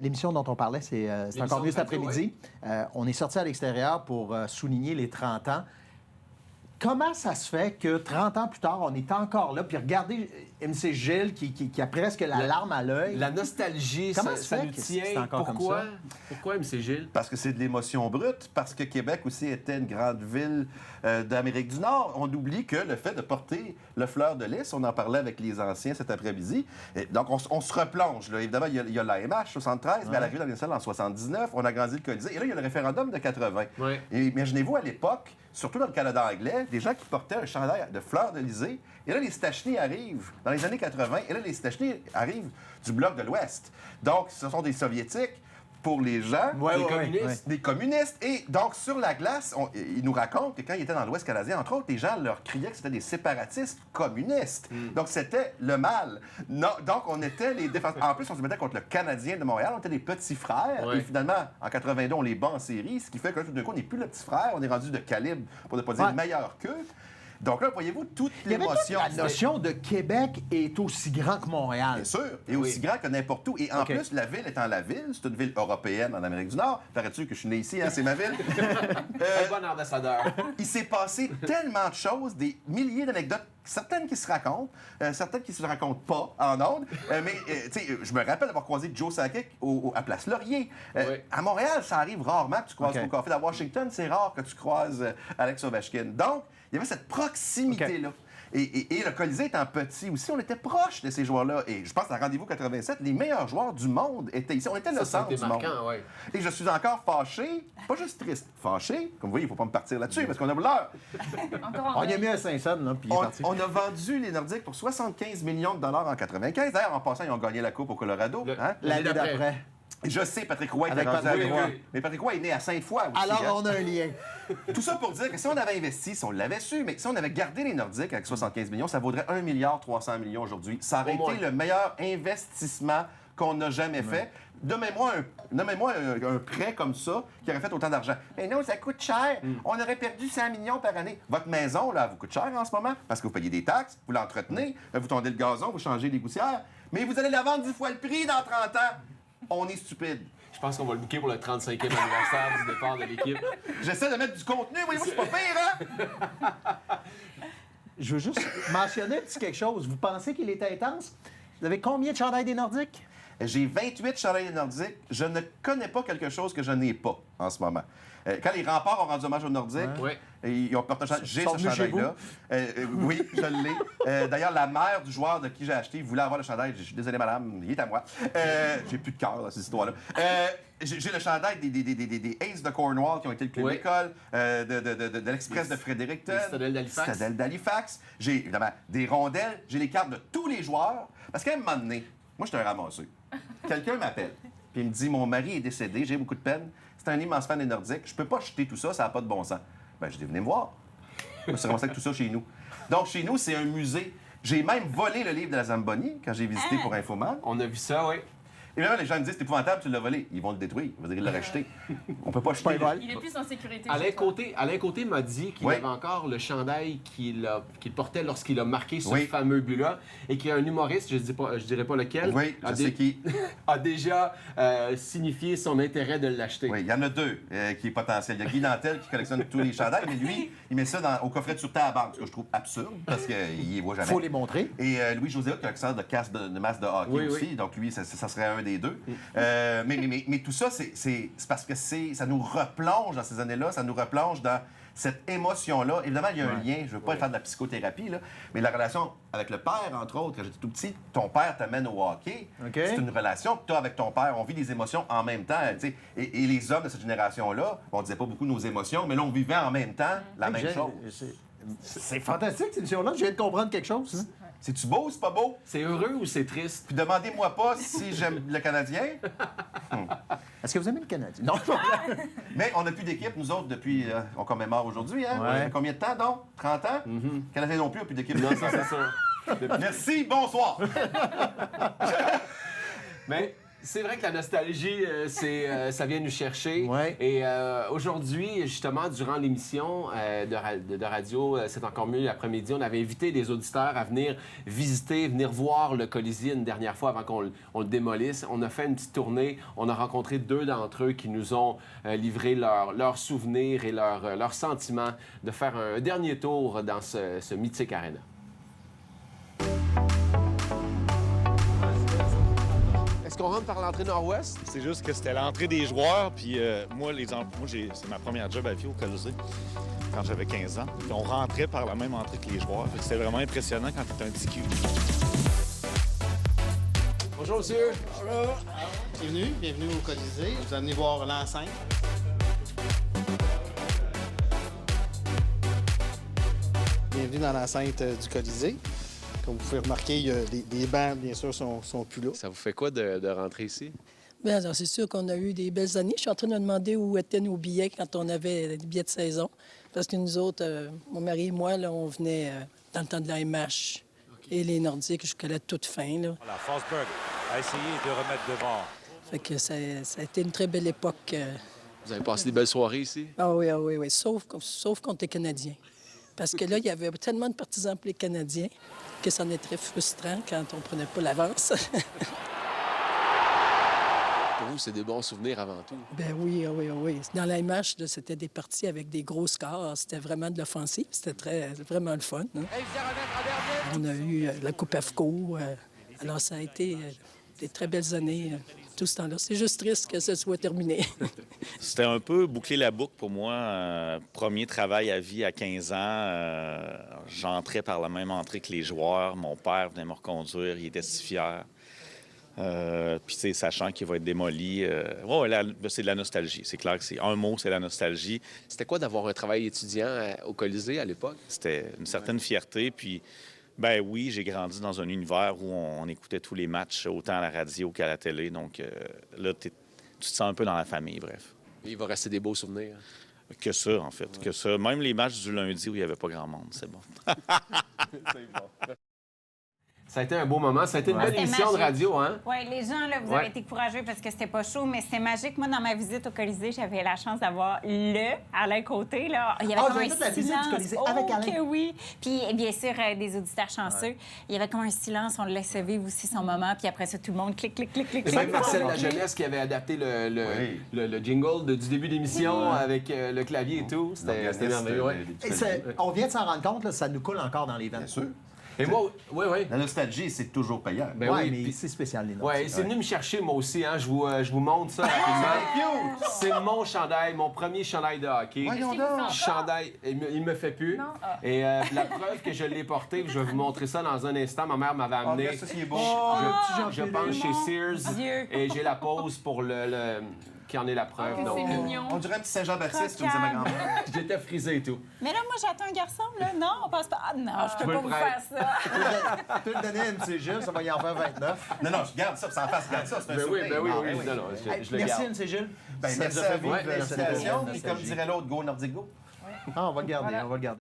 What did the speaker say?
L'émission dont on parlait, c'est encore mieux cet après-midi. On est sorti à l'extérieur pour souligner les 30 ans. Comment ça se fait que 30 ans plus tard, on est encore là? Puis regardez MC Gilles qui a presque la larme à l'œil. La nostalgie, Comment ça nous que tient. c'est encore Pourquoi? comme ça? Pourquoi MC Gilles? Parce que c'est de l'émotion brute, parce que Québec aussi était une grande ville d'Amérique du Nord. On oublie que le fait de porter le fleur de lys, on en parlait avec les anciens cet après-midi, et donc on se replonge. Là. Évidemment, il y a l'AMH 73, mais elle arrive dans les salles en 79, on a grandi le Colisée, et là, il y a le référendum de 80. Ouais. Et imaginez-vous, à l'époque, surtout dans le Canada anglais, des gens qui portaient un chandail de fleurs d'Elysée. Et là, les Stachny arrivent dans les années 80. Et là, les Stachny arrivent du bloc de l'Ouest. Donc, ce sont des Soviétiques pour les gens, Des communistes. des communistes. Et donc, sur la glace, ils nous racontent que quand ils étaient dans l'Ouest canadien, entre autres, les gens leur criaient que c'était des séparatistes communistes. Donc, c'était le mal. Non, donc, on était les défenseurs. En plus, on se mettait contre le Canadien de Montréal. On était des petits frères. Ouais. Et finalement, en 82, on les bat en série, ce qui fait que tout d'un coup, on n'est plus le petit frère. On est rendu de calibre, pour ne pas dire meilleur qu'eux. Donc là, voyez-vous, toute Il y avait toute l'émotion. la notion de Québec est aussi grand que Montréal. Bien sûr, et aussi grand que n'importe où. Et en plus, la ville étant la ville, c'est une ville européenne en Amérique du Nord. T'arrêtes-tu que je suis né ici, hein, c'est ma ville? Un bon ambassadeur. Il s'est passé tellement de choses, des milliers d'anecdotes, certaines qui se racontent, certaines qui se racontent pas en ondes. Tu sais, je me rappelle d'avoir croisé Joe Sakic à Place Laurier. Oui. À Montréal, ça arrive rarement que tu croises au café. À Washington, c'est rare que tu croises Alex Ovechkin. Donc, il y avait cette proximité-là. Et le Colisée étant petit aussi, on était proche de ces joueurs-là. Et je pense à Rendez-vous 87, les meilleurs joueurs du monde étaient ici. On était le centre du monde. Ouais. Et je suis encore fâché, pas juste triste, fâché. Comme vous voyez, il ne faut pas me partir là-dessus parce qu'on a l'heure. On y a mis un Saint-Saëns, là, puis il est parti. On a vendu les Nordiques pour 75 millions de dollars en 95. D'ailleurs, en passant, ils ont gagné la Coupe au Colorado. L'année d'après. Et je sais, Patrick Roy était Avec rendu à Patrick Roy. Roy. Mais Patrick Roy est né à Sainte-Foy aussi. Alors, on a un lien. Tout ça pour dire que si on avait investi, si on l'avait su, mais si on avait gardé les Nordiques avec 75 millions, ça vaudrait 1,3 milliard aujourd'hui. Ça aurait été le meilleur investissement qu'on n'a jamais fait. Nommez-moi un prêt comme ça qui aurait fait autant d'argent. Mais non, ça coûte cher. On aurait perdu 100 millions par année. Votre maison, là, elle vous coûte cher en ce moment parce que vous payez des taxes, vous l'entretenez, vous tondez le gazon, vous changez les gouttières. Mais vous allez la vendre 10 fois le prix dans 30 ans. On est stupide. Je pense qu'on va le booker pour le 35e anniversaire du départ de l'équipe. J'essaie de mettre du contenu, voyez-vous, c'est pas pire, hein? Je veux juste mentionner un petit quelque chose. Vous pensez qu'il est intense? Vous avez combien de chandails des Nordiques? J'ai 28 chandails Nordiques. Je ne connais pas quelque chose que je n'ai pas en ce moment. Quand les remparts ont rendu hommage aux Nordiques, ils ont porté un chandail. J'ai ce chandail-là. Oui, je l'ai. D'ailleurs, la mère du joueur de qui j'ai acheté voulait avoir le chandail. Je suis désolé, madame, il est à moi. J'ai plus de cœur dans cette histoire-là. J'ai le chandail des Aces de Cornwall qui ont été le club d'école, de l'Express de Fredericton, Citadelle d'Halifax. J'ai évidemment des rondelles. J'ai les cartes de tous les joueurs. Parce qu'à un moment donné, moi, je suis un ramasseux. Quelqu'un m'appelle, puis il me dit « Mon mari est décédé, j'ai beaucoup de peine. C'est un immense fan des Nordiques. Je peux pas jeter tout ça, ça n'a pas de bon sens. » Ben, je dis « Venez me voir. » Je me suis ramassé avec tout ça chez nous. Donc, chez nous, c'est un musée. J'ai même volé le livre de la Zamboni quand j'ai visité pour Infoman. On a vu ça, oui. Et là, les gens me disent « C'est épouvantable, tu l'as volé. » Ils vont le détruire. Ils vont dire qu'ils l'ont racheté. On peut pas jeter. Il est plus en sécurité. Alain Côté m'a dit qu'il avait encore le chandail qu'il portait lorsqu'il a marqué ce fameux but-là et qu'il y a un humoriste, je dirais pas lequel, je sais qui. a déjà signifié son intérêt de l'acheter. Oui, il y en a deux qui est potentiel. Il y a Guy Nantel qui collectionne tous les chandails, mais lui, il met ça au coffret de sûreté à la banque, ce que je trouve absurde parce qu'il les voit jamais. Il faut les montrer. Et Louis-José Hood, collectionneur de masques de hockey aussi, donc lui, ça serait un des deux. Mais tout ça, c'est parce que ça nous replonge dans ces années-là, ça nous replonge dans cette émotion-là. Évidemment, il y a un lien, je ne veux pas faire de la psychothérapie, là, mais la relation avec le père, entre autres, quand j'étais tout petit, ton père t'amène au hockey. C'est une relation que tu as avec ton père. On vit des émotions en même temps. Et les hommes de cette génération-là, on disait pas beaucoup nos émotions, mais là, on vivait en même temps la même chose. C'est fantastique, cette émission-là. Je viens de comprendre quelque chose. Hein? C'est-tu beau ou c'est pas beau? C'est heureux ou c'est triste? Puis demandez-moi pas si j'aime le Canadien. Est-ce que vous aimez le Canadien? Non, mais on n'a plus d'équipe, nous autres, depuis... on commémore aujourd'hui, hein? Ouais. Ça fait combien de temps, donc? 30 ans? Le Canadien non plus n'a plus d'équipe. Non, ça, c'est sûr. Merci, bonsoir! Mais C'est vrai que la nostalgie, ça vient nous chercher. Ouais. Et aujourd'hui, justement, durant l'émission de radio, c'est encore mieux l'après-midi, on avait invité des auditeurs à venir visiter, venir voir le Colisée une dernière fois avant qu'on le démolisse. On a fait une petite tournée. On a rencontré 2 d'entre eux qui nous ont livré leurs souvenirs et leurs sentiments de faire un dernier tour dans ce mythique aréna. Est-ce qu'on rentre par l'entrée nord-ouest? C'est juste que c'était l'entrée des joueurs, puis c'est ma première job à vie au Colisée, quand j'avais 15 ans. Puis on rentrait par la même entrée que les joueurs. Fait que c'était vraiment impressionnant quand t'étais un petit cul. Bonjour, monsieur. Bonjour. Bienvenue au Colisée. Vous allez voir l'enceinte. Bienvenue dans l'enceinte du Colisée. Comme vous pouvez remarquer, les bancs, bien sûr, sont plus là. Ça vous fait quoi de rentrer ici? Bien, alors, c'est sûr qu'on a eu des belles années. Je suis en train de me demander où étaient nos billets quand on avait des billets de saison. Parce que nous autres, mon mari et moi, là, on venait dans le temps de la MH et les Nordiques jusqu'à la toute fin. Là. Voilà, Forsberg a essayé de remettre devant. Fait que ça a été une très belle époque. Vous avez passé des belles soirées ici? Ah oui, oui. Sauf contre les Canadiens. Parce que là, il y avait tellement de partisans pour les Canadiens que c'en est très frustrant quand on prenait pas l'avance. Pour vous, c'est des bons souvenirs avant tout. Ben oui. Dans la MH, là, c'était des parties avec des gros scores. C'était vraiment de l'offensive. C'était vraiment le fun. Hein? On a eu la Coupe AFCO. Alors, ça a été des très belles années tout ce temps-là. C'est juste triste que ce soit terminé. C'était un peu boucler la boucle pour moi. Premier travail à vie à 15 ans. J'entrais par la même entrée que les joueurs. Mon père venait me reconduire. Il était si fier. Puis, tu sais, sachant qu'il va être démoli, c'est de la nostalgie. C'est clair que c'est un mot, c'est la nostalgie. C'était quoi d'avoir un travail étudiant au Colisée à l'époque? C'était une certaine fierté. Puis, ben oui, j'ai grandi dans un univers où on écoutait tous les matchs, autant à la radio qu'à la télé. Donc, là, tu te sens un peu dans la famille, bref. Il va rester des beaux souvenirs. Que ça, en fait. Ouais. Que ça. Même les matchs du lundi où il n'y avait pas grand monde, c'est bon. C'est bon. Ça a été un beau moment. Ça a été une belle émission de radio, hein? Oui, les gens, là, vous avez été courageux parce que c'était pas chaud, mais c'était magique. Moi, dans ma visite au Colisée, j'avais la chance d'avoir Alain Côté, là. Il y avait comme un toute la visite silence. du Colisée avec Alain? Que oui. Puis, bien sûr, des auditeurs chanceux. Ouais. Il y avait comme un silence. On le laissait vivre aussi son moment. Puis après ça, tout le monde clic. C'est même Marcel La Jeunesse qui avait adapté le jingle du début d'émission avec le clavier et tout. C'était merveilleux. On vient de s'en rendre compte, là, ça nous coule encore dans les veines. Bien sûr. Et moi, oui. La nostalgie, c'est toujours payant. Ben oui, mais c'est spécial, les notes. Oui, c'est venu me chercher, moi aussi. Hein. Je vous montre ça rapidement. C'est mon chandail, mon premier chandail de hockey. Voyons donc. Chandail, il me fait plus. Et la preuve que je l'ai porté, je vais vous montrer ça dans un instant. Ma mère m'avait amené. Ça, c'est beau. Je pense chez Sears. Et j'ai la pause pour qui en est la preuve. Oh, c'est mignon. On dirait un petit Saint-Jean-Baptiste, comme disait ma grand-mère. J'étais frisé et tout. Mais là, moi, j'attends un garçon, là. Non, on passe pas. Ah non, je peux pas vous faire ça. Tu peux le donner à MC Gilles, ça va y en faire 29. Non, je garde ça, ça en face, regarde ça, c'est un souvenir. Oui. Non, je le merci, garde. MC Gilles. Merci à vous, félicitations. Puis comme dirait l'autre, go Nordique go. On va le garder,